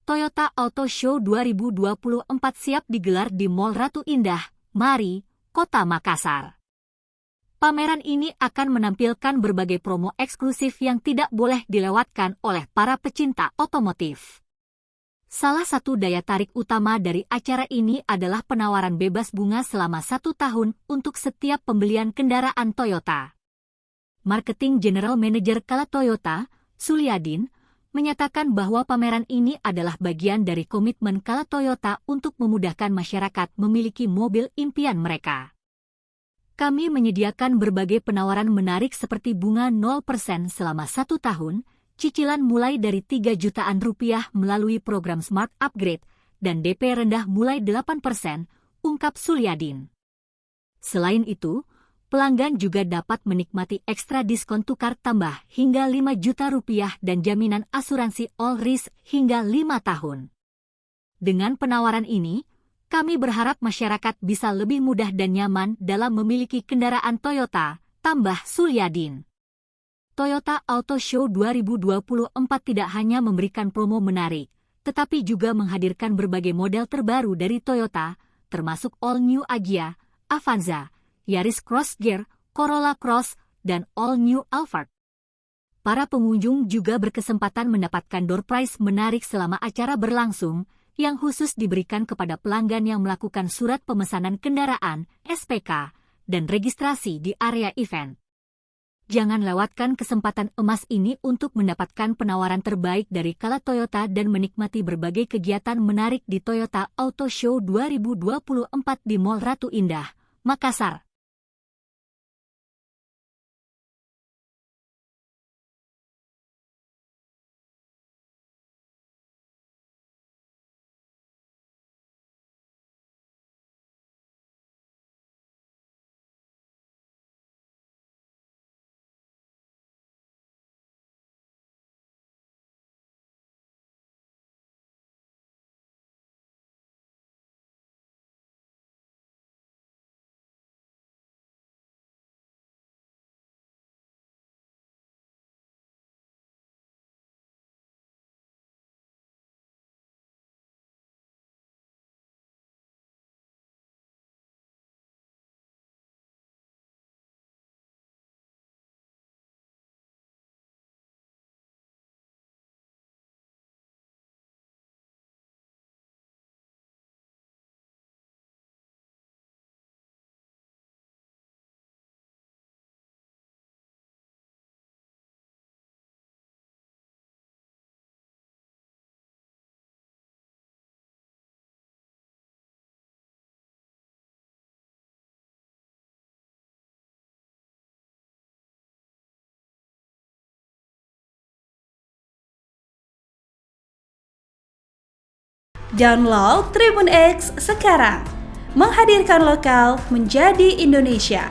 Toyota Auto Show 2024 siap digelar di Mall Ratu Indah, Mari, Kota Makassar. Pameran ini akan menampilkan berbagai promo eksklusif yang tidak boleh dilewatkan oleh para pecinta otomotif. Salah satu daya tarik utama dari acara ini adalah penawaran bebas bunga selama 1 tahun untuk setiap pembelian kendaraan Toyota. Marketing General Manager Kala Toyota, Sulyadin, menyatakan bahwa pameran ini adalah bagian dari komitmen Kala Toyota untuk memudahkan masyarakat memiliki mobil impian mereka. Kami menyediakan berbagai penawaran menarik seperti bunga 0% selama 1 tahun, cicilan mulai dari 3 jutaan rupiah melalui program Smart Upgrade, dan DP rendah mulai 8%, ungkap Sulyadin. Selain itu, pelanggan juga dapat menikmati ekstra diskon tukar tambah hingga 5 juta rupiah dan jaminan asuransi all risk hingga 5 tahun. Dengan penawaran ini, kami berharap masyarakat bisa lebih mudah dan nyaman dalam memiliki kendaraan Toyota, tambah Sulyadin. Toyota Auto Show 2024 tidak hanya memberikan promo menarik, tetapi juga menghadirkan berbagai model terbaru dari Toyota, termasuk All New Agya, Avanza, Yaris Cross Gear, Corolla Cross, dan All New Alphard. Para pengunjung juga berkesempatan mendapatkan door prize menarik selama acara berlangsung, yang khusus diberikan kepada pelanggan yang melakukan surat pemesanan kendaraan, SPK, dan registrasi di area event. Jangan lewatkan kesempatan emas ini untuk mendapatkan penawaran terbaik dari Kala Toyota dan menikmati berbagai kegiatan menarik di Toyota Auto Show 2024 di Mall Ratu Indah, Makassar. Download Tribun X sekarang, menghadirkan lokal menjadi Indonesia.